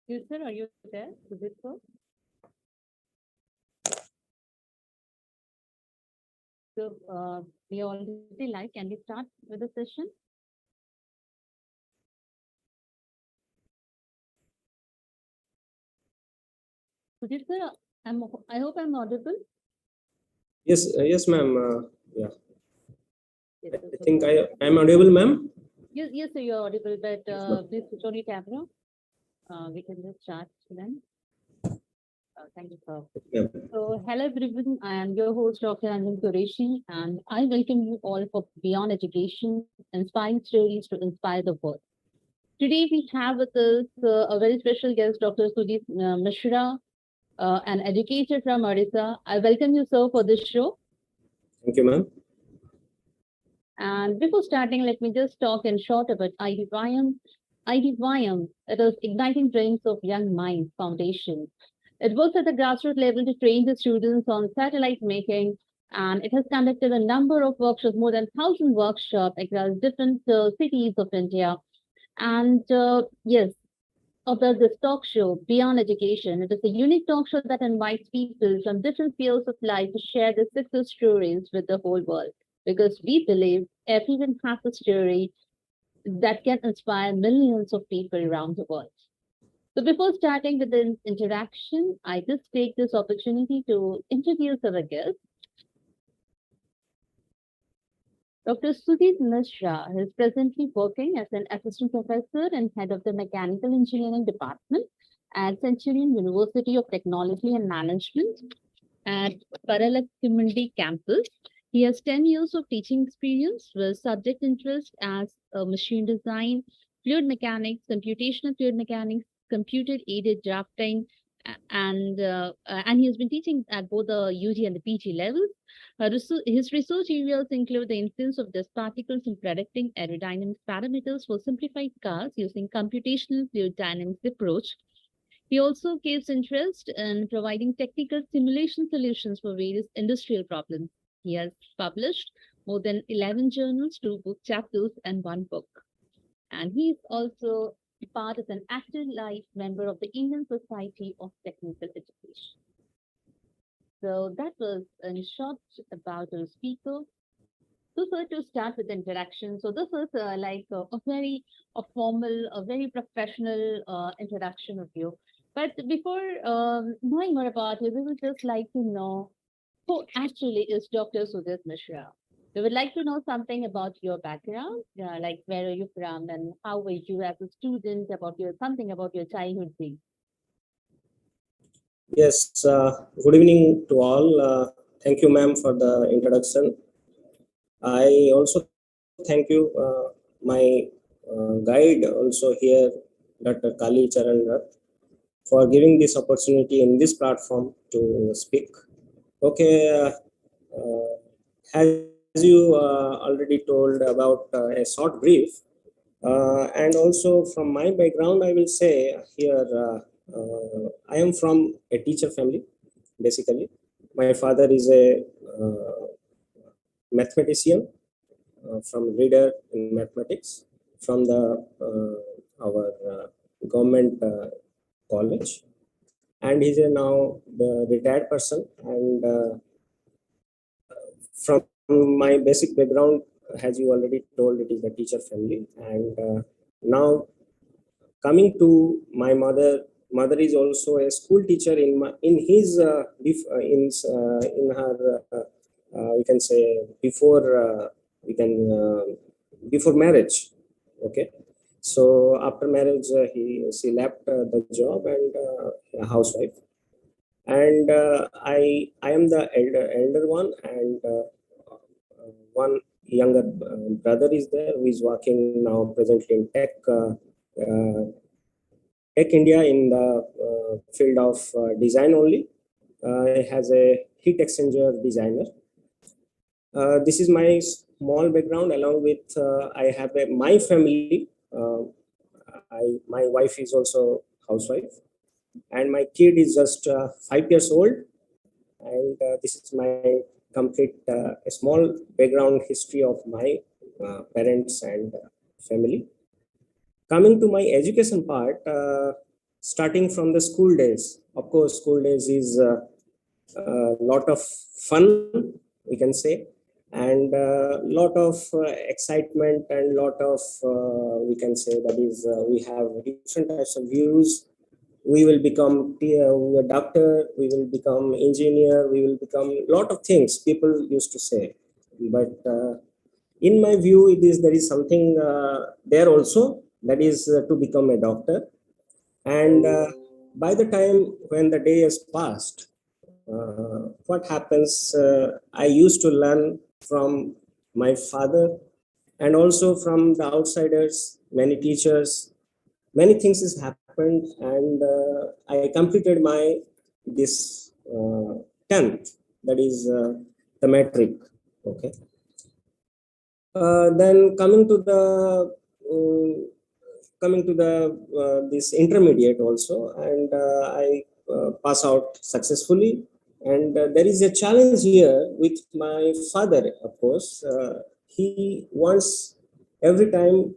You sir, are you there? Sudhir sir? So we are already live. Can we start with the session? Sudhir sir, I hope I'm audible. Yes, ma'am. Yeah, Yes, sir. I So, think I'm audible, ma'am. yes, sir, you're audible, but Yes, ma'am. please switch on your camera. We can just start then. Thank you, sir. Ma'am. So, hello everyone. I am your host, Dr. Anjan Qureshi, and I welcome you all for Beyond Education, inspiring stories to inspire the world. Today we have with us a very special guest, Dr. Sujit Mishra, an educator from Odisha. I welcome you, sir, for this show. Thank you, ma'am. And before starting, let me just talk in short about IDYM. IDYM, it is Igniting Dreams of Young Minds Foundation. It works at the grassroots level to train the students on satellite making, and it has conducted a number of workshops, more than 1,000 workshops across different cities of India. And yes, about this talk show, Beyond Education. It is a unique talk show that invites people from different fields of life to share their success stories with the whole world. Because we believe everyone has a story that can inspire millions of people around the world. So before starting with the interaction, I just take this opportunity to introduce our guest. Dr. Sudhir Mishra is presently working as an assistant professor and head of the mechanical engineering department at Centurion University of Technology and Management at Paralakkumundi campus. He has 10 years of teaching experience with subject interest as machine design, fluid mechanics, computational fluid mechanics, computer aided drafting, and he has been teaching at both the UG and the PG levels. His research areas include the influence of dust particles in predicting aerodynamic parameters for simplified cars using computational fluid dynamics approach. He also gives interest in providing technical simulation solutions for various industrial problems. He has published more than 11 journals, 2 book chapters, and 1 book. And he is also part of an active life member of the Indian Society of Technical Education. So that was in short about our speaker. So, sir, to start with the interaction, so this is like a very formal, a very professional introduction of you. But before knowing more about you, we would just like to know who actually is Dr. Sudhir Mishra. We would like to know something about your background, like where are you from and how were you as a student, about your something about your childhood days. Yes. Good evening to all. Thank you, ma'am, for the introduction. I also thank you, my guide also here, Dr. Kali Charan Rath, for giving this opportunity in this platform to speak. Okay. As you already told about a short brief, and also from my background, I will say here, I am from a teacher family, basically. My father is a mathematician from reader in mathematics from the our government college, and he's a now the retired person. And from my basic background, as you already told, it is a teacher family. And now coming to my mother is also a school teacher in his in her we can say before we can before marriage. Okay. So after marriage, she left the job and a housewife. And I am the elder one, and one younger brother is there who is working now presently in uh, tech India in the field of design only. Has a heat exchanger designer. This is my small background. Along with I have my family. My wife is also housewife, and my kid is just 5 years old. And this is my complete a small background history of my parents and family. Coming to my education part, starting from the school days. Of course, school days is a lot of fun, we can say, and a lot of excitement and lot of, we can say, that is, we have different types of views. We will become a doctor, we will become engineer, we will become a lot of things people used to say. But in my view, there is something there also, that is to become a doctor. And by the time when the day has passed, what happens, I used to learn from my father and also from the outsiders, many teachers, many things has happened, and I completed my this 10th, that is the metric. Okay. Then coming to the this intermediate also, and I pass out successfully. And there is a challenge here with my father. Of course, he wants every time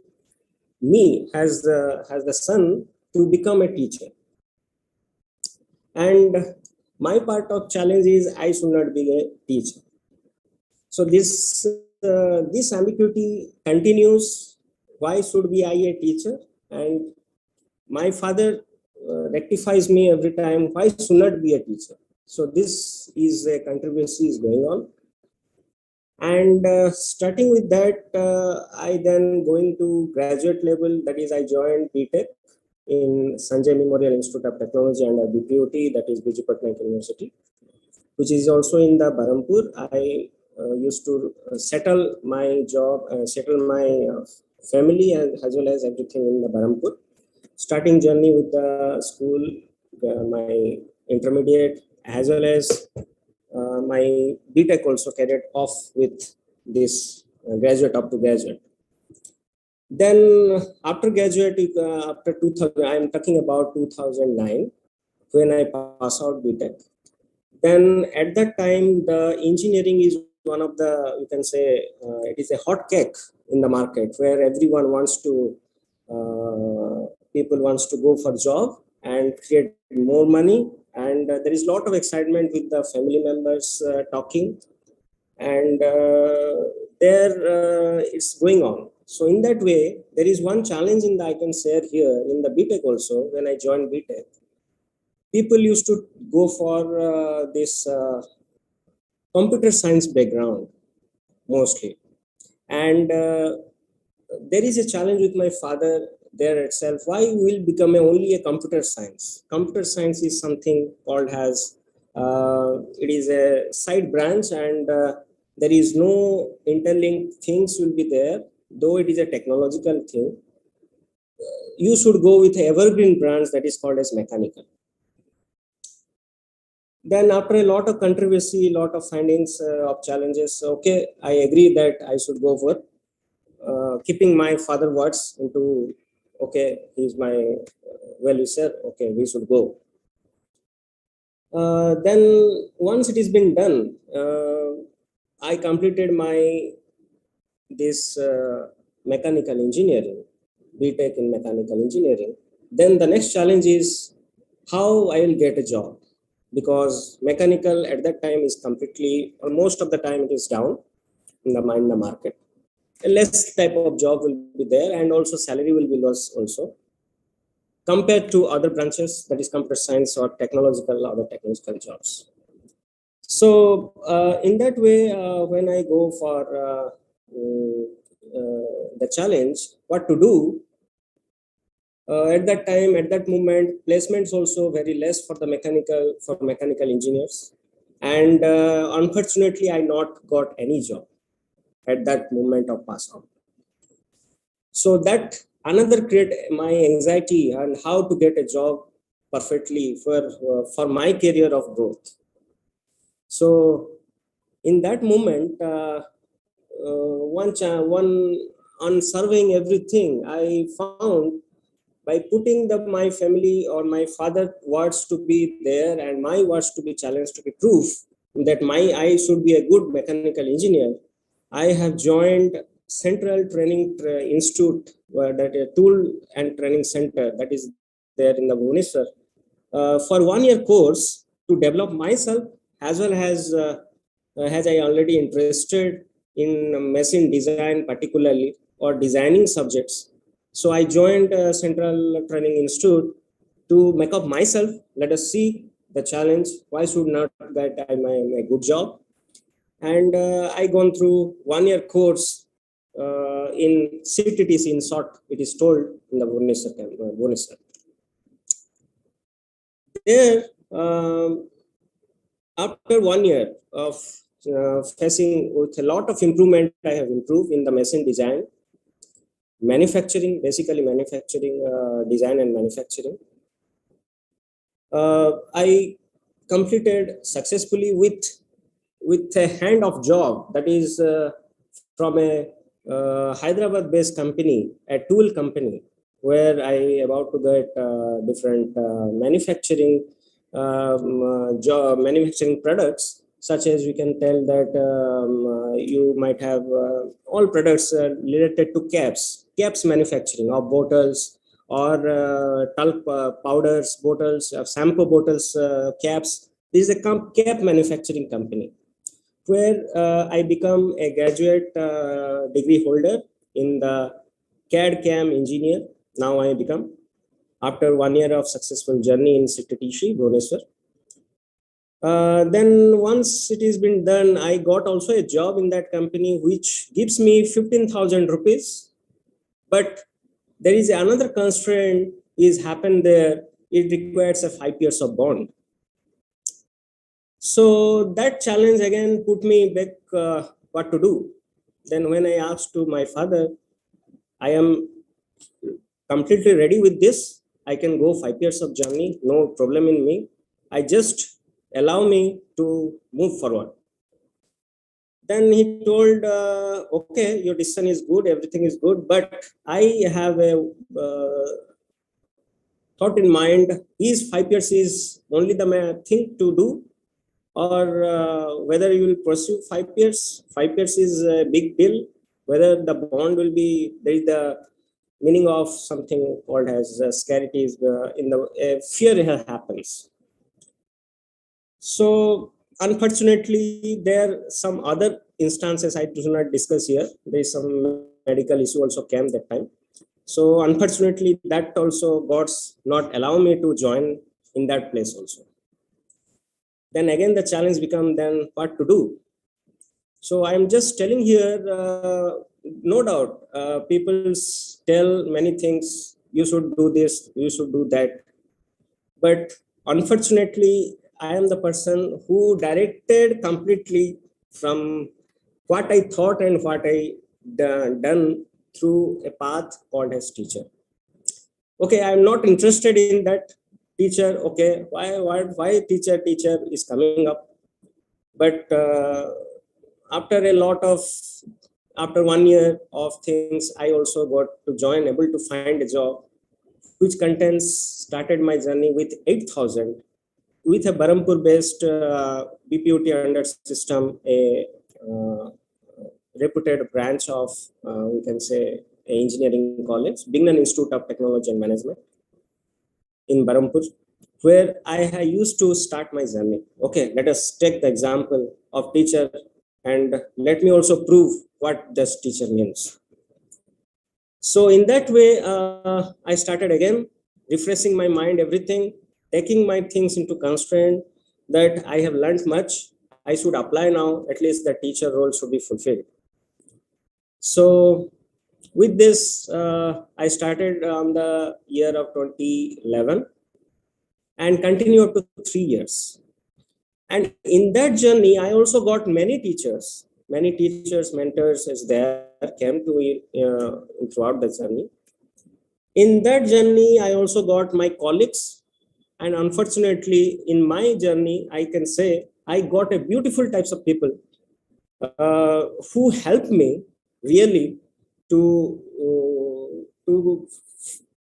me as the son to become a teacher, and my part of challenge is I should not be a teacher. So this ambiguity continues. Why should be I a teacher? And my father rectifies me every time, why should not be a teacher? So this is a controversy is going on. And starting with that, I then going to graduate level, that is I joined BTech in Sanjay Memorial Institute of Technology under BPOT, that is Biju Patnaik University, which is also in the Barampur. I used to settle my job, settle my family, and as well as everything in the Barampur. Starting journey with the school, my intermediate, as well as my BTech also carried off with this graduate up to graduate. Then after graduate, after 2000, I am talking about 2009, when I pass out BTech. Then at that time, the engineering is one of the, you can say, it is a hot cake in the market, where everyone wants to, people wants to go for job and create more money. And there is a lot of excitement with the family members talking. And there it's going on. So in that way, there is one challenge in the, I can share here in the BTech also. When I joined BTech, people used to go for this computer science background mostly. And there is a challenge with my father there itself. Why will become only a computer science? Computer science is something called as, it is a side branch, and there is no interlinked things will be there, though it is a technological thing. You should go with a evergreen branch that is called as mechanical. Then after a lot of controversy, lot of findings of challenges, okay, I agree that I should go for keeping my father words into, okay, he's my well-wisher, okay, we should go. Then once it has been done, I completed my this mechanical engineering, BTech in mechanical engineering. Then the next challenge is how I will get a job, because mechanical at that time is completely, or most of the time it is down in the market. A less type of job will be there, and also salary will be less also compared to other branches, that is computer science or technological, other technological jobs. So in that way, when I go for the challenge, what to do, at that time, at that moment, placements also very less for the mechanical engineers. And unfortunately, I not got any job at that moment of pass out. So that another create my anxiety on how to get a job perfectly for my career of growth. So in that moment, one on surveying everything, I found by putting my family or my father words to be there and my words to be challenged to be proof that I should be a good mechanical engineer, I have joined Central Training Institute, that a tool and training center, that is there in the Bhubaneswar for 1 year course to develop myself, as well as I already interested in machine design particularly, or designing subjects. So I joined Central Training Institute to make up myself. Let us see the challenge. Why should not that I my good job? And I gone through 1 year course in CTTC, in short it is told, in the Bhubaneswar. There, after 1 year of facing with a lot of improvement, I have improved in the machine design, manufacturing, basically manufacturing, design and manufacturing. I completed successfully with a hand of job, that is from a Hyderabad based company, a tool company, where I about to get different manufacturing products, such as we can tell that you might have all products related to caps manufacturing of bottles, or talc powders, bottles, shampoo bottles, caps. This is a cap manufacturing company, where I become a graduate degree holder in the CAD CAM engineer. Now I become, after 1 year of successful journey in CTTC, Bhubaneswar. Then once it has been done, I got also a job in that company, which gives me 15,000 rupees. But there is another constraint is happened there. It requires a 5 years of bond. So that challenge again put me back what to do. Then when I asked to my father, I am completely ready with this. I can go 5 years of journey, no problem in me. I just allow me to move forward. Then he told, okay, your decision is good, everything is good, but I have a thought in mind, is 5 years is only the thing to do, or whether you will pursue 5 years. 5 years is a big deal. Whether the bond will be, there is the meaning of something called as scarities, in the fear happens. So unfortunately, there are some other instances I do not discuss here. There is some medical issue also came that time. So unfortunately, that also God's not allow me to join in that place also. Then again, the challenge become then what to do. So I'm just telling here, no doubt, people tell many things, you should do this, you should do that. But unfortunately, I am the person who directed completely from what I thought and what I done through a path called as teacher. Okay, I'm not interested in that teacher. Okay, why teacher is coming up? But after a lot of, after 1 year of things, I also got to join, able to find a job, which contains, started my journey with 8,000 with a Barampur based BPUT under system, a reputed branch of, we can say, engineering college, Bignan Institute of Technology and Management in Barampur, where I used to start my journey. Okay, let us take the example of teacher, and let me also prove what this teacher means. So in that way, I started again, refreshing my mind, everything, taking my things into constraint, that I have learned much. I should apply now, at least the teacher role should be fulfilled. So with this, I started on the year of 2011 and continued up to 3 years. And in that journey, I also got many teachers, mentors as there came to me throughout the journey. In that journey, I also got my colleagues. And unfortunately, in my journey, I can say I got a beautiful types of people who helped me really to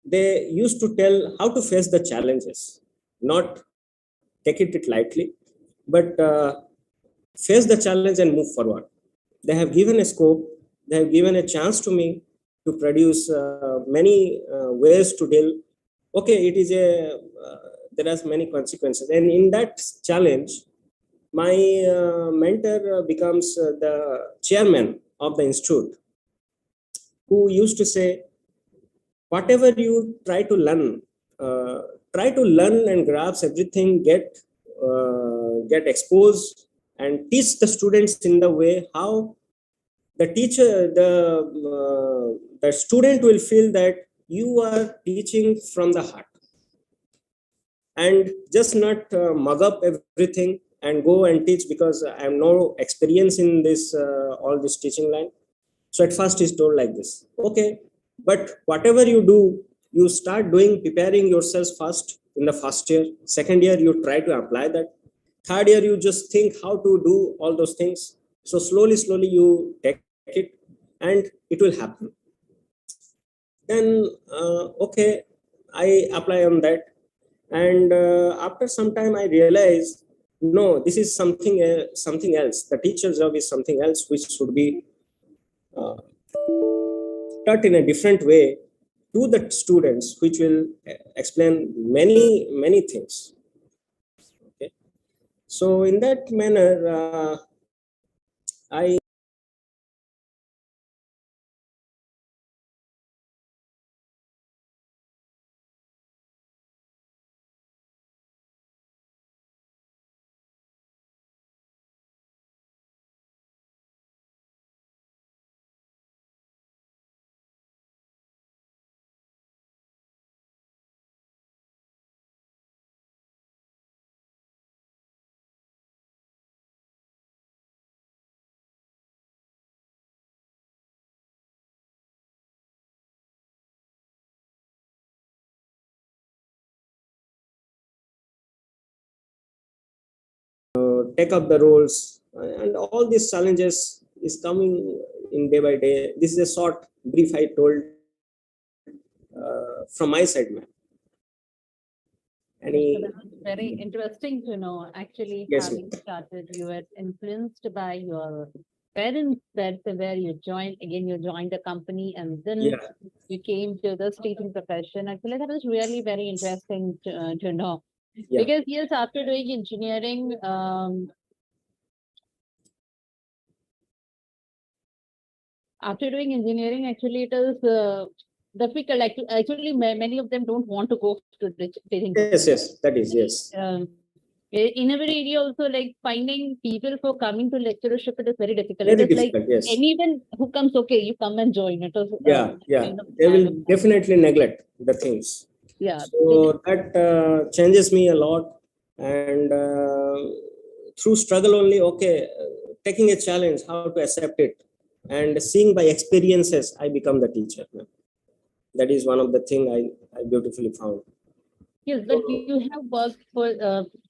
they used to tell how to face the challenges, not take it lightly, but face the challenge and move forward. They have given a scope, they have given a chance to me to produce many ways to deal okay, it is a there are many consequences, and in that challenge my mentor becomes the chairman of the institute, who used to say, whatever you uh, try to learn and grasp everything, get exposed and teach the students in the way how the teacher the student will feel that you are teaching from the heart, and just not mug up everything and go and teach because I have no experience in this all this teaching line. So at first he's told like this, okay, but whatever you do, you start doing preparing yourselves first in the first year. Second year, you try to apply that. Third year, you just think how to do all those things. So slowly, slowly you take it, and it will happen. Then, okay, I apply on that. And after some time, I realized, no, this is something else. The teacher's job is something else, which should be uh, taught in a different way to the students, which will explain many things. Okay, so in that manner, I take up the roles, and all these challenges is coming in day by day. This is a short brief I told from my side, ma'am. Yes, so Any? that's very interesting to know. Actually, Yes, ma'am. having started, you were influenced by your parents that where you joined, again, you joined the company and then Yeah, you came to the teaching profession. I feel like that was really very interesting to know. yeah. Because yes, after doing engineering, actually it is difficult. Actually, many of them don't want to go to the teaching Yes, profession. yes, that is yes. In our area also, like finding people for coming to lecturership, it is very difficult. It Very is like difficult. Yes. anyone who comes, okay, you come and join. It is Yeah, yeah. kind of They will scenario. definitely neglect the things. Yeah, So that changes me a lot, and through struggle only, okay, taking a challenge, how to accept it, and seeing by experiences, I become the teacher, ma'am. That is one of the thing I beautifully found. yes, but So, you have worked for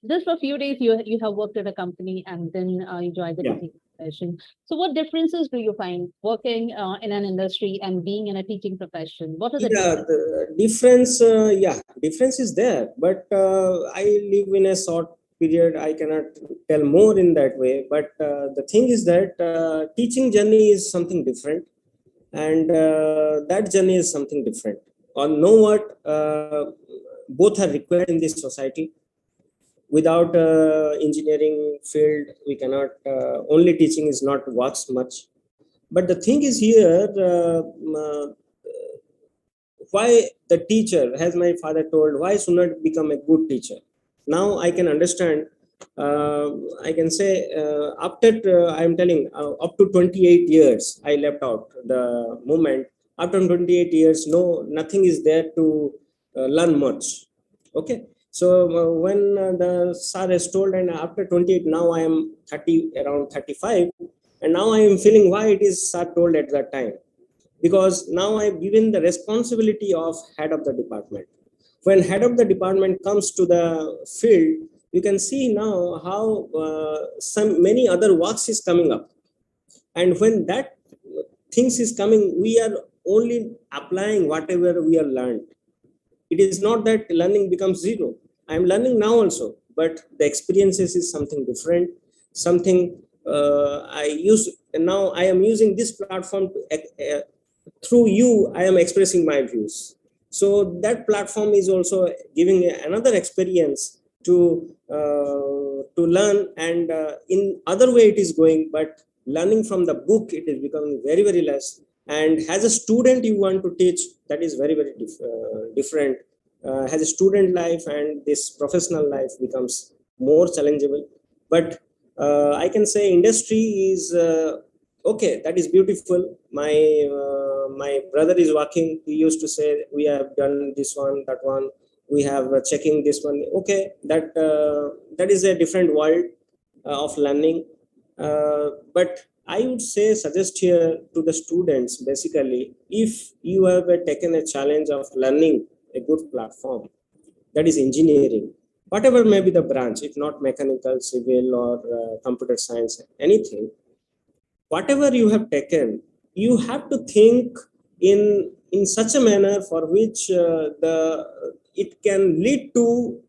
just for a few days. You have worked at a company and then you joined the yeah, teaching profession. So, what differences do you find working in an industry and being in a teaching profession? What are the yeah, differences? the difference, yeah, difference is there, but I live in a short period, I cannot tell more in that way. But the thing is that teaching journey is something different, and that journey is something different. Or know what, both are required in this society. Without engineering field, we cannot, only teaching is not works much. But the thing is here, why the teacher, as my father told, why should not become a good teacher? Now I can understand. uh, I can say, after I'm telling, up to 28 years I left out the moment. After 28 years, no, nothing is there to learn much. Okay, so when the sir has told, and after 28, now I am 30, around 35, and now I am feeling why it is sir told at that time, because now I've given the responsibility of head of the department. When head of the department comes to the field, you can see now how some many other works is coming up, and when that things is coming, we are only applying whatever we are learned. It is not that learning becomes zero. I am learning now also, but the experiences is something different, something I use. And now I am using this platform to through you I am expressing my views. So that platform is also giving another experience to learn, and in other way it is going, but learning from the book, it is becoming very, very less. And as a student you want to teach, that is very, very different. As a student life and this professional life becomes more challengeable. But I can say industry is okay, that is beautiful. My brother is working, he used to say we have done this one, that one, we have checking this one. Okay, that is a different world of learning. But I would say, suggest here to the students, basically, if you have taken a challenge of learning a good platform, that is engineering, whatever may be the branch, if not mechanical, civil, or computer science, anything, whatever you have taken, you have to think in such a manner for which the it can lead to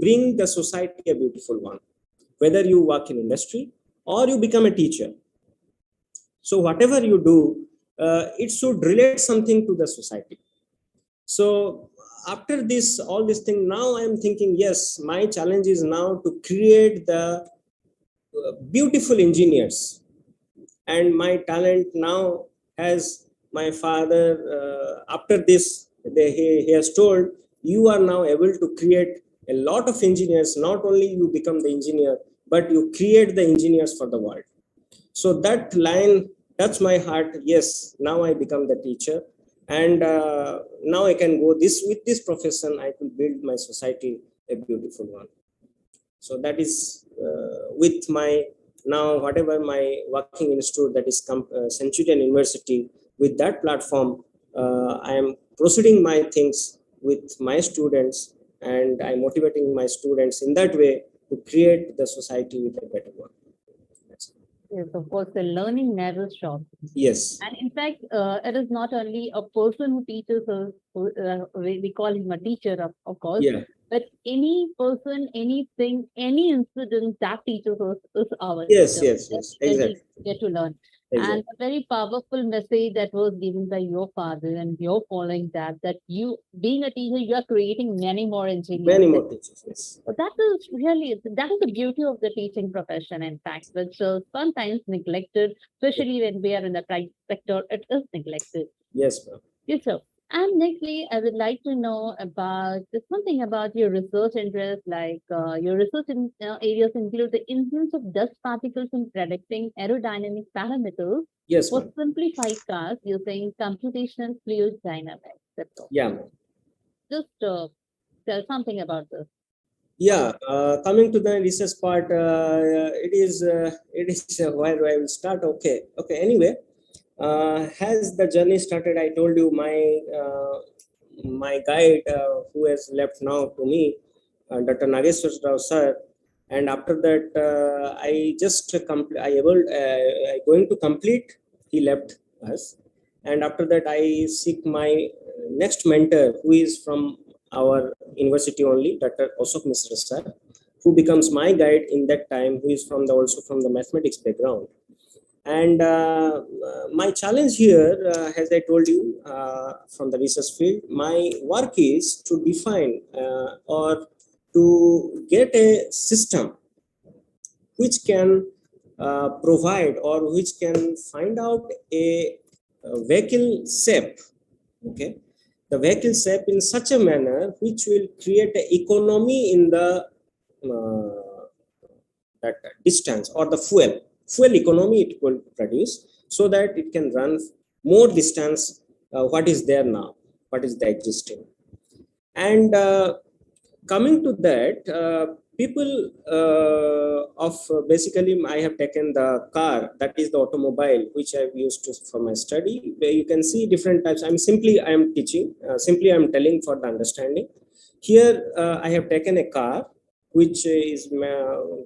bring the society a beautiful one, whether you work in industry or you become a teacher. So whatever you do, it should relate something to the society. So after this, all this thing, now I am thinking, yes, my challenge is now to create the beautiful engineers. And my talent now has my father, after this, he has told, you are now able to create a lot of engineers. Not only you become the engineer, but you create the engineers for the world. So that line touched my heart. Yes, now I become the teacher, and now I can go this, with this profession I will build my society a beautiful one. So that is with my, now whatever my working institute, that is Centurion University, with that platform, I am proceeding my things with my students, and I am motivating my students in that way to create the society with a better one. Yes, of course, the learning never stops. Yes. And in fact, it is not only a person who teaches us, we call him a teacher, of course, Yeah. but any person, anything, any incident that teaches us is our Yes, teacher. yes, yes, When we exactly. get to learn. Exactly. And a very powerful message that was given by your father, and you're following that, that you, being a teacher, you are creating many more engineers. Many more teachers, yes. But that is really, that is the beauty of the teaching profession, in fact, which is sometimes neglected, especially when we are in the private sector, it is neglected. Yes, ma'am. Yes, sir. And nextly, I would like to know about something about your research interest, like your research areas include the influence of dust particles in predicting aerodynamic parameters Yes, for ma'am. simplified cars using computational fluid dynamics. That's all. Yeah, ma'am. Just tell something about this. Yeah, coming to the research part, it is where I will start. Okay, okay. Anyway, has the journey started? I told you my guide, who has left now to me, Dr. Nageshwar Rao sir, and after that I just I going to complete. He left us, and after that I seek my next mentor, who is from our university only, Dr. Ashok Misra sir, who becomes my guide in that time, who is from the also from the mathematics background. And my challenge here, as I told you, from the research field, my work is to define or to get a system which can provide, or which can find out a vehicle shape. Okay, the vehicle shape in such a manner which will create an economy in the uh, that distance, or the fuel economy it will produce, so that it can run more distance, what is there now, what is the existing. And coming to that, people of basically, I have taken the car, that is the automobile, which I've used to, for my study, where you can see different types. I am teaching, simply I am telling for the understanding. Here I have taken a car, which is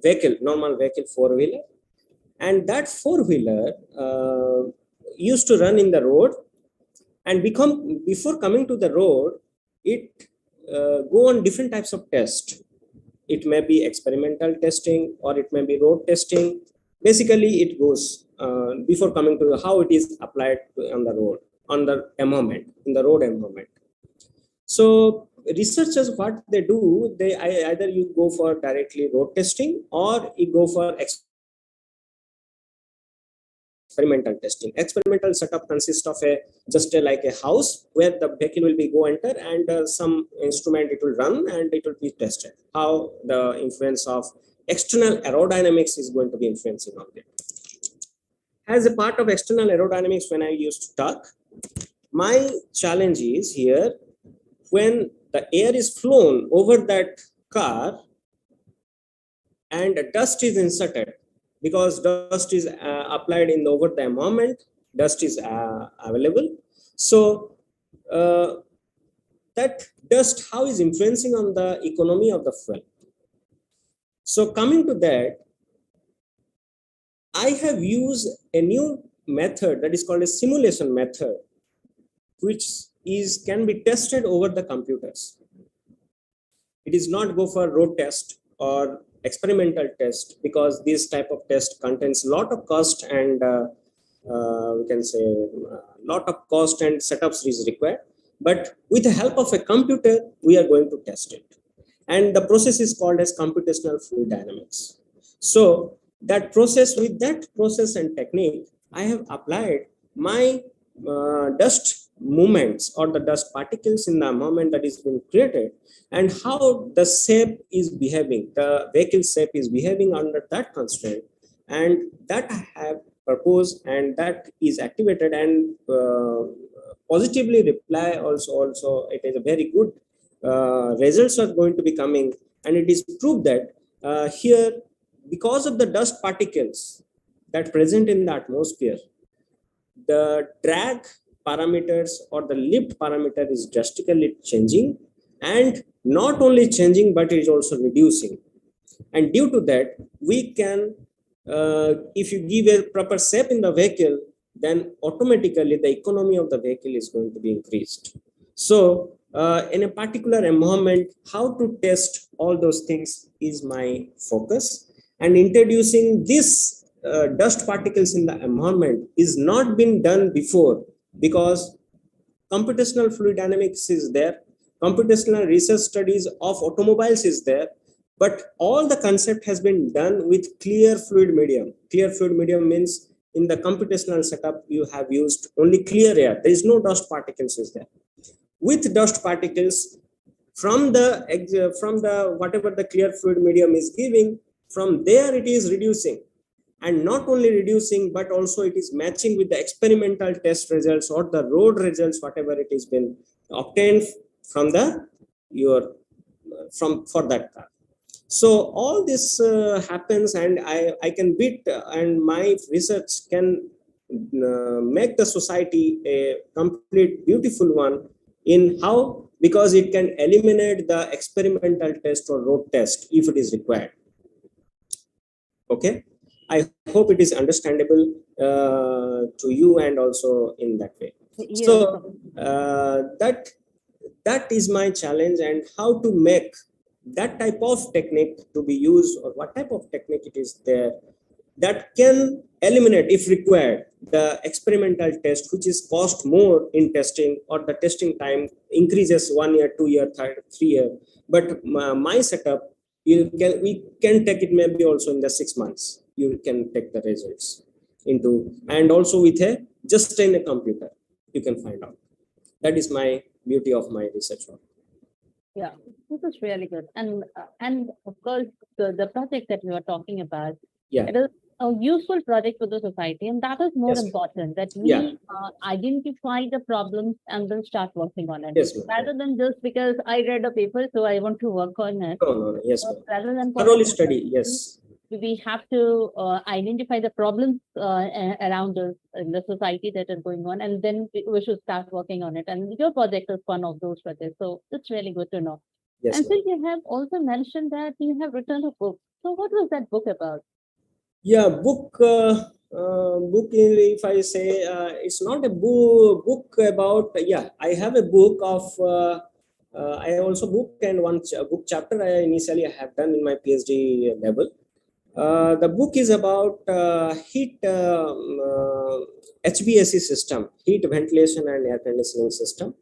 vehicle, normal vehicle, four-wheeler. And that four-wheeler used to run in the road, and become, before coming to the road, it go on different types of test. It may be experimental testing, or it may be road testing. Basically it goes before coming to how it is applied on the road, on the environment, in the road environment. So researchers, what they do, either you go for directly road testing or you go for experimental testing. Experimental setup consists of like a house where the vehicle will be go enter and some instrument it will run and it will be tested. How the influence of external aerodynamics is going to be influencing on it. As a part of external aerodynamics, when I used to talk, my challenge is here when the air is flown over that car and dust is inserted, because dust is applied in over the environment, dust is available. So that dust, how is influencing on the economy of the fuel? So coming to that, I have used a new method that is called a simulation method, which can be tested over the computers. It is not go for road test or experimental test, because this type of test contains a lot of cost and we can say a lot of cost and setups is required. But with the help of a computer, we are going to test it. And the process is called as computational fluid dynamics. So that process, with that process and technique, I have applied my dust movements or the dust particles in the environment that is being created, and how the shape is behaving, the vehicle shape is behaving under that constraint, and that I have proposed, and that is activated and positively reply also it is a very good results are going to be coming. And it is proved that here, because of the dust particles that present in the atmosphere, the drag parameters or the lift parameter is drastically changing, and not only changing but it is also reducing. And due to that, we can if you give a proper shape in the vehicle, then automatically the economy of the vehicle is going to be increased. So in a particular environment, how to test all those things is my focus. And introducing this dust particles in the environment is not been done before, because computational fluid dynamics is there, computational research studies of automobiles is there, but all the concept has been done with clear fluid medium. Clear fluid medium means in the computational setup you have used only clear air, there is no dust particles is there. With dust particles, from the whatever the clear fluid medium is giving, from there it is reducing, and not only reducing but also it is matching with the experimental test results or the road results, whatever it has been obtained from the your from for that car. So all this happens, and I can beat and my research can make the society a complete beautiful one. In how? Because it can eliminate the experimental test or road test if it is required. Okay, I hope it is understandable to you and also in that way. Yes. So that is my challenge, and how to make that type of technique to be used, or what type of technique it is there that can eliminate, if required, the experimental test, which is cost more in testing, or the testing time increases 1 year, 2 year, 3 year. But my setup, we can take it maybe also in the 6 months. You can take the results into, and also with a just in a computer, you can find out. That is my beauty of my research work. Yeah, this is really good. And of course, the project that we are talking about, Yeah. it is a useful project for the society, and that is more Yes. important, that we Yeah. identify the problems and then start working on it. Yes, ma'am. Rather than just because I read a paper, so I want to work on it. No. Yes, ma'am. Rather than Thoroughly study. Yes. we have to identify the problems around us in the society that are going on, and then we should start working on it. And your project is one of those projects, so it's really good to know. Yes, And ma'am. so you have also mentioned that you have written a book. So what was that book about? Yeah, book. Book. If I say it's not a book about. Yeah, I have a book of. I also book and one book chapter I initially have done in my PhD level. The book is about heat HVAC system, heat ventilation and air conditioning system.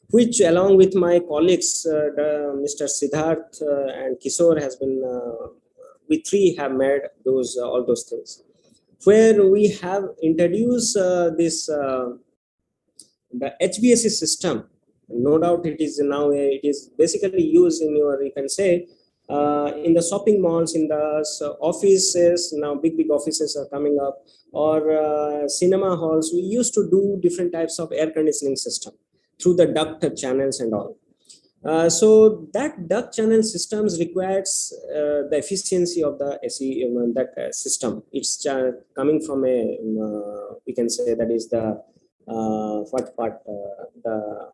which along with my colleagues, Mr. Siddharth and Kishore has been, we three have made those all those things, where we have introduced this the HVAC system. No doubt it is now it is basically used in your, you can say, in the shopping malls, in the offices. Now big offices are coming up, or cinema halls. We used to do different types of air conditioning system through the duct channels and all. So that duct channel systems requires the efficiency of the AC, that system. It's coming from a, we can say that is the what part, the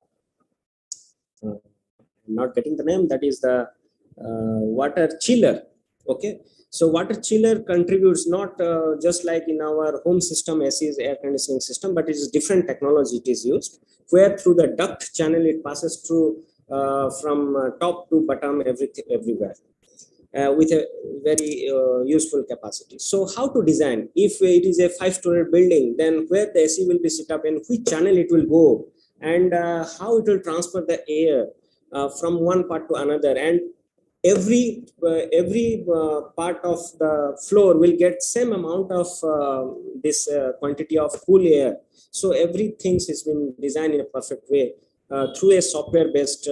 I'm not getting the name, that is the water chiller. Okay, so water chiller contributes not just like in our home system AC's air conditioning system, but it is different technology it is used, where through the duct channel it passes through from top to bottom, everything everywhere. With a very useful capacity. So how to design? If it is a 5-story building, then where the AC will be set up and which channel it will go, and how it will transfer the air from one part to another, and every part of the floor will get same amount of this quantity of cool air. So everything has been designed in a perfect way through a software based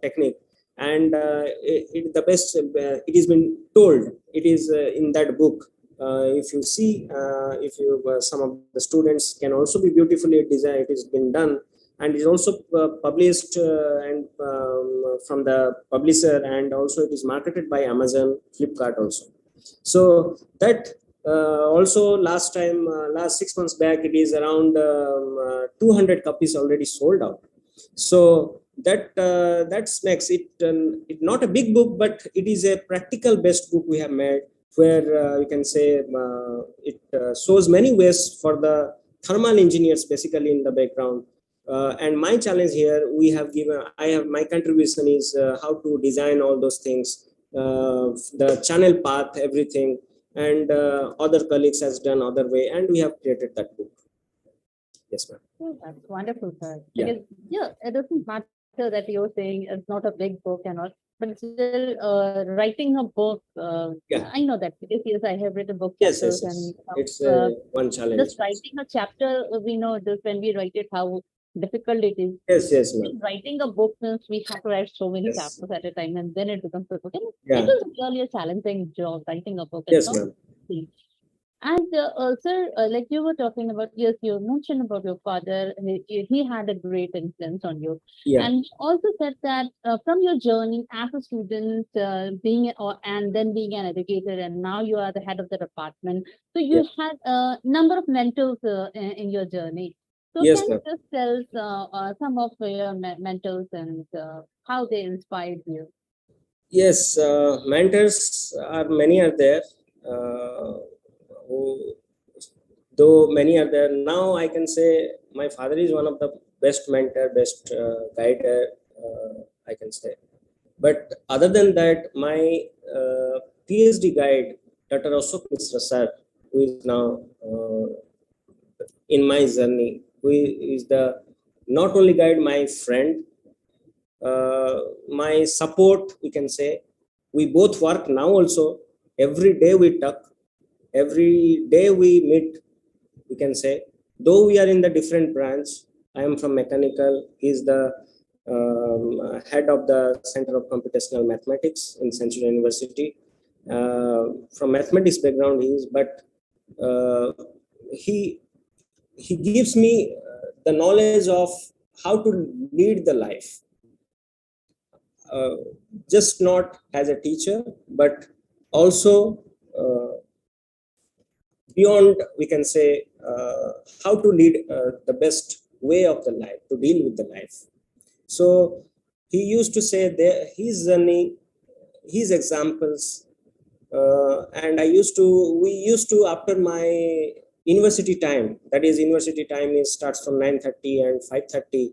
technique. And the best, it has been told, it is in that book. If you see, if you some of the students can also be beautifully designed, it has been done, and is also published and from the publisher, and also it is marketed by Amazon, Flipkart also. So that also last time, last 6 months back, it is around 200 copies already sold out. So that makes it not a big book, but it is a practical based book we have made, where you can say it shows many ways for the thermal engineers basically in the background. And my challenge here, I have my contribution is how to design all those things, the channel path, everything, and other colleagues has done other way, and we have created that book. Yes, ma'am. Oh, that's wonderful, sir. Yeah. Because it doesn't matter that you're saying it's not a big book and all, but still writing a book. Yeah. I know that because yes, I have written book Yes, chapters, yes, yes. and It's one challenge. just writing a chapter, we know just when we write it how difficult it is. Yes, yes, ma'am. In writing a book means we have to write so many Yes. chapters at a time, and then it becomes a book. And Yeah. it is really a challenging job writing a book. Yes, It's not ma'am. easy. And sir, like you were talking about, yes, you mentioned about your father. He had a great influence on you. Yeah. And you also said that from your journey as a student, and then being an educator, and now you are the head of the department. So you had a number of mentors in your journey. So Yes, can you ma'am. just tell some of your mentors and how they inspired you? Yes, mentors are many are there. Who, though many are there now, I can say my father is one of the best mentor, best guide. I can say, but other than that, my PhD guide, Dr. Ashok Mishra sir, who is now in my journey, who is the not only guide, my friend, my support, we can say. We both work now also. Every day we talk, every day we meet, we can say. Though we are in the different branch, I am from mechanical, he is the head of the Center of Computational Mathematics in Central University. From mathematics background he is, but uh, he he gives me the knowledge of how to lead the life, just not as a teacher, but also beyond, we can say, how to lead the best way of the life, to deal with the life. So he used to say there his journey, his examples, and we used to, after my university time, that is university time is starts from 9:30 and 5:30.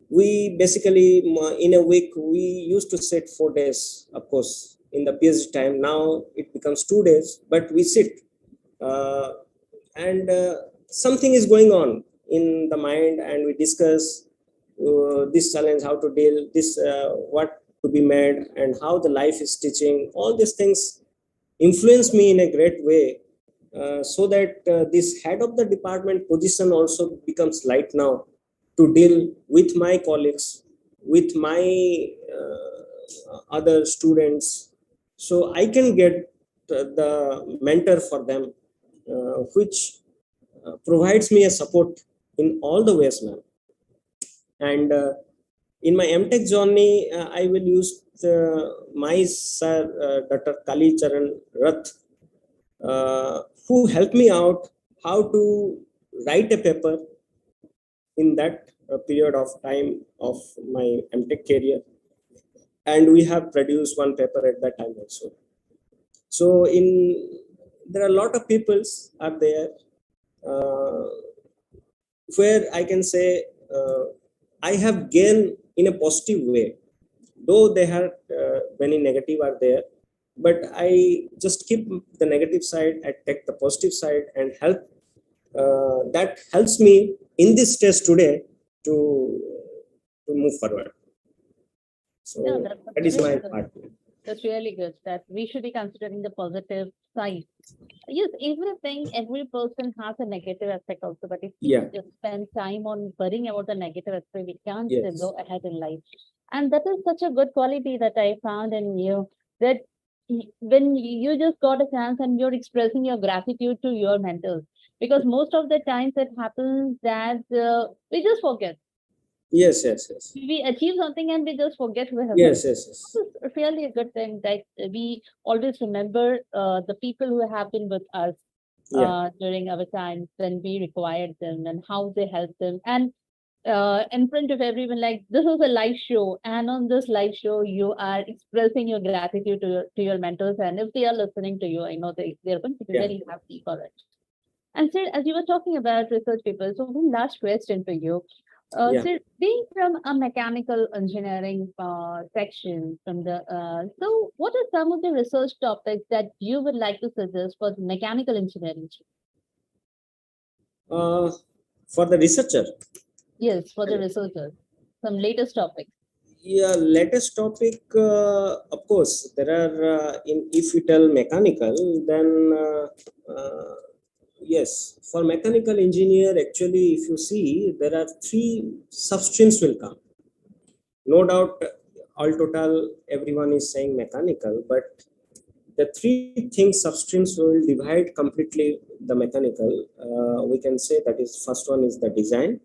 We basically in a week we used to sit 4 days, of course. In the PhD time, now it becomes 2 days, but we sit, uh, and something is going on in the mind, and we discuss, this challenge, how to deal this, what to be made, and how the life is teaching. All these things influence me in a great way, so that this head of the department position also becomes light now to deal with my colleagues, with my other students, so I can get the mentor for them, which provides me a support in all the ways, ma'am. And in my MTech journey, I will use my sir, Dr. Kali Charan Rath, who helped me out how to write a paper in that period of time of my MTech career. And we have produced one paper at that time also. So there are a lot of peoples are there, uh, where I can say I have gained in a positive way, though they have many negative are there, but I just keep the negative side, I take the positive side and help. That helps me in this stage today to move forward. So Yeah, that is really my good. part. That's really good that we should be considering the positive side. Yes, every person has a negative aspect also, but if we Yeah. just spend time on worrying about the negative aspect, we can't Yes. go ahead in life. And that is such a good quality that I found in you, that when you just got a chance and you're expressing your gratitude to your mentors, because most of the times it happens that we just forget. Yes, yes, yes. We achieve something and we just forget who have Yes, helped. yes, yes. It's really a good thing that we always remember the people who have been with us Yeah. during our times when we required them and how they helped them. And in front of everyone, like this is a live show, and on this live show, you are expressing your gratitude to your mentors. And if they are listening to you, I know they're going to be Yeah. very happy for it. And sir, as you were talking about research papers, so one last question for you. Yeah. So being from a mechanical engineering section from so what are some of the research topics that you would like to suggest for the mechanical engineering? For the researcher. Yes, for the researchers, some latest topics. Yeah, latest topic. Of course, there are if you tell mechanical, then yes, for mechanical engineer, actually, if you see, there are three substreams will come. No doubt, all total, everyone is saying mechanical, but the three things substreams will divide completely the mechanical. We can say that is first one is the design,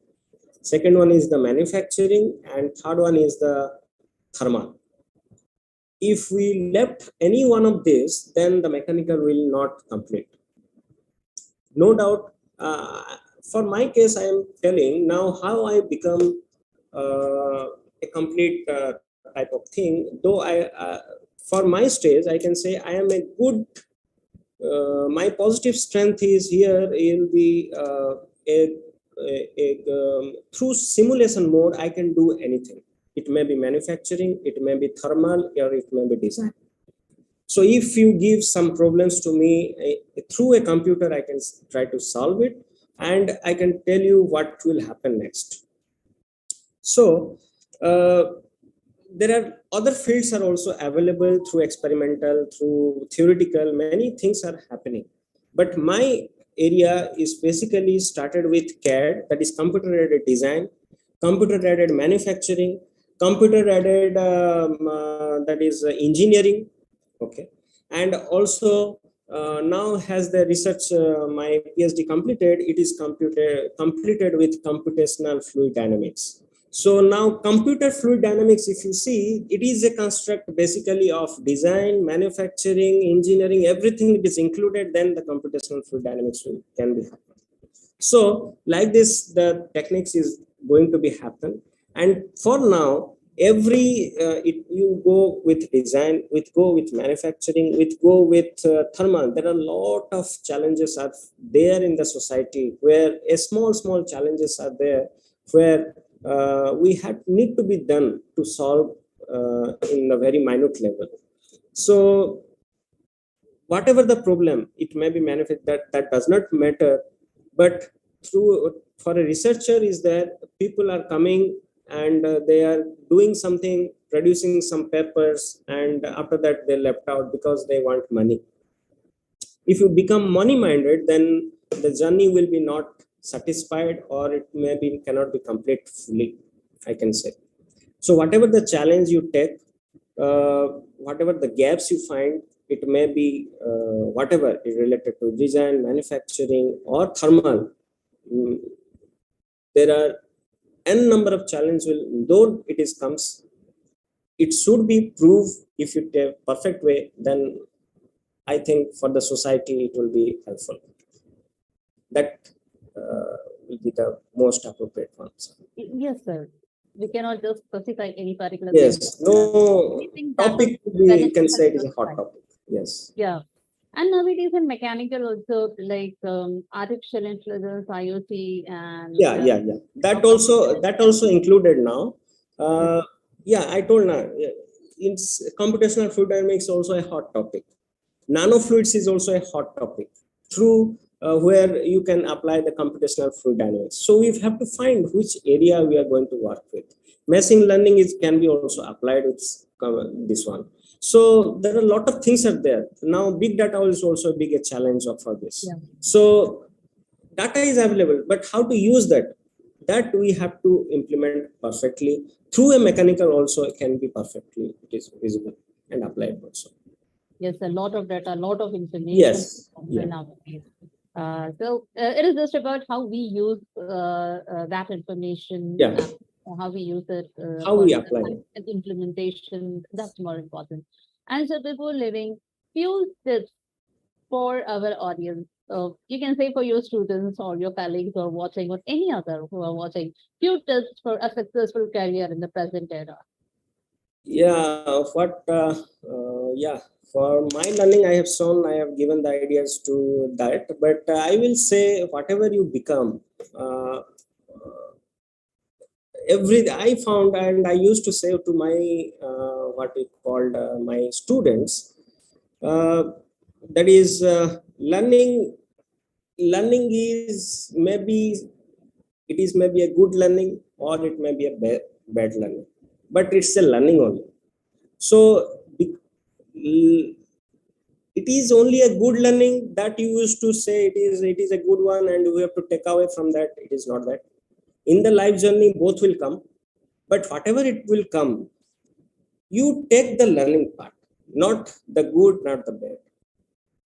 second one is the manufacturing, and third one is the thermal. If we left any one of these, then the mechanical will not complete. No doubt, for my case, I am telling now how I become a complete type of thing. Though for my stage, I can say I am a good. My positive strength is here. Will be through simulation mode. I can do anything. It may be manufacturing, it may be thermal, or it may be design. So if you give some problems to me through a computer, I can try to solve it, and I can tell you what will happen next. So there are other fields are also available through experimental, through theoretical. Many things are happening, but my area is basically started with CAD, that is computer aided design, computer aided manufacturing, computer aided that is engineering. Okay, and also now has the research my PhD completed. It is completed with computational fluid dynamics. So now computer fluid dynamics, if you see, it is a construct basically of design, manufacturing, engineering, everything it is included, then the computational fluid dynamics can be happen. So like this, the techniques is going to be happen. And for now, you go with design, with go with manufacturing, with go with thermal, there are a lot of challenges are there in the society, where a small challenges are there, where we need to be done to solve in a very minute level. So whatever the problem, it may be manifest, that does not matter, but through for a researcher is that people are coming and they are doing something, producing some papers, and after that they left out because they want money. If you become money minded, then the journey will be not satisfied, or it maybe cannot be complete fully, I can say. So whatever the challenge you take, uh, whatever the gaps you find, it may be whatever is related to design, manufacturing, or thermal. mm, there are n number of challenges will, though it is comes, it should be proved. If you take perfect way, then I think for the society it will be helpful. That will be the most appropriate ones. Yes, sir. We cannot just specify any particular thing. Yes, no Anything that is topic could be, you can beneficial say it to is a hot society. topic. Yes. Yeah. And nowadays in mechanical also, like artificial intelligence, IoT, and Yeah. That also included now. yes, Uh, yeah, I told now. Yeah, it's computational fluid dynamics also a hot topic. Nanofluids is also a hot topic through where you can apply the computational fluid dynamics. So we have to find which area we are going to work with. Machine learning is can be also applied with this one. So there are a lot of things are there. Now big data is also a big challenge for this. yeah. So data is available, but how to use that? That we have to implement perfectly through a mechanical also. It can be perfectly, it is visible and applied also. Yes, a lot of data, a lot of information Yes. Yeah. nowadays. It is just about how we use that information, Yeah. how we use it How for we the apply it. implementation. That's more important. And so, before leaving, few tips for our audience. You can say for your students or your colleagues who are watching, or any other who are watching, few tips for a successful career in the present era. Yeah. Yeah. For my learning, I have shown, I have given the ideas to that, but I will say whatever you become, uh, every I found, and I used to say to my what we called my students, uh, that is learning is maybe, it is maybe a good learning, or it may be a bad learning, but it's a learning only. So it is only a good learning that you used to say it is a good one, and we have to take away from that. It is not that. In the life journey both will come, but whatever it will come, you take the learning part, not the good, not the bad.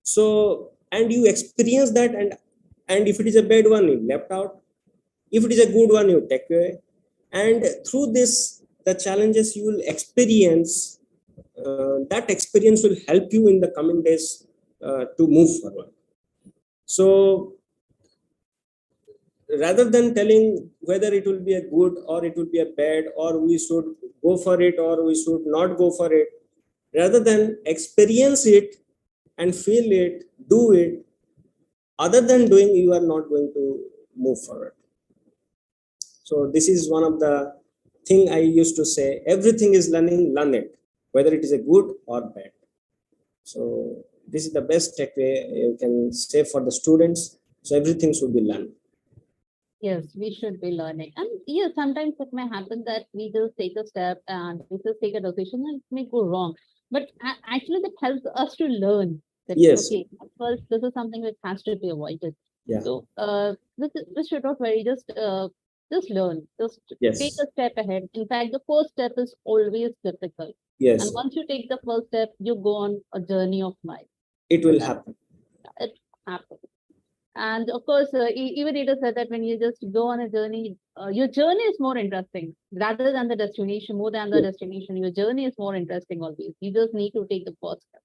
So, and you experience that, and if it is a bad one, you left out. If it is a good one, you take away. And through this, the challenges you will experience, that experience will help you in the coming days to move forward. So rather than telling whether it will be a good or it will be a bad, or we should go for it or we should not go for it, rather than experience it and feel it, do it. Other than doing, you are not going to move forward. So this is one of the thing I used to say: everything is learning, learn it, whether it is a good or bad. So this is the best takeaway you can say for the students. So everything should be learned. Yes, we should be learning. And yes, sometimes it may happen that we just take a step and we just take a decision and it may go wrong. But actually, that helps us to learn that, Yes. okay, first, this is something that has to be avoided. Yeah. So, this should not worry, just learn, just take Yes. a step ahead. In fact, the first step is always difficult. And Yes. once you take the first step, you go on a journey of life. It So will that happen. it happens. And of course, even it is said that when you just go on a journey, your journey is more interesting rather than the destination, more than the Yeah. destination. Your journey is more interesting always. You just need to take the first step.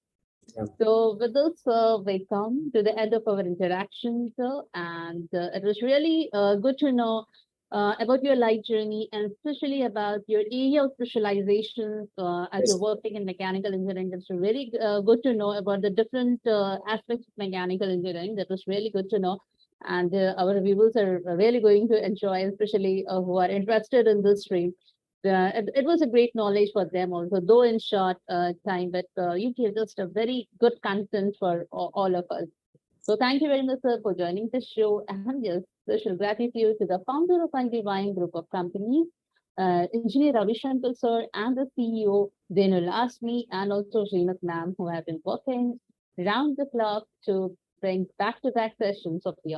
Yeah. So, with this, we come to the end of our interaction, sir. And it was really good to know about your life journey and especially about your area of specialization as you're Yes. working in mechanical engineering. It's really good to know about the different aspects of mechanical engineering. That was really good to know. And our viewers are really going to enjoy, especially who are interested in this stream. It was a great knowledge for them also, though in short time, but you gave just a very good content for all of us. So thank you very much, sir, for joining the show. And yes, special gratitude to the founder of Undivine Group of Companies Engineer Ravi Shankar sir and the CEO Denu Lasmi and also Srinath ma'am, who have been working round the clock to bring back-to-back sessions of the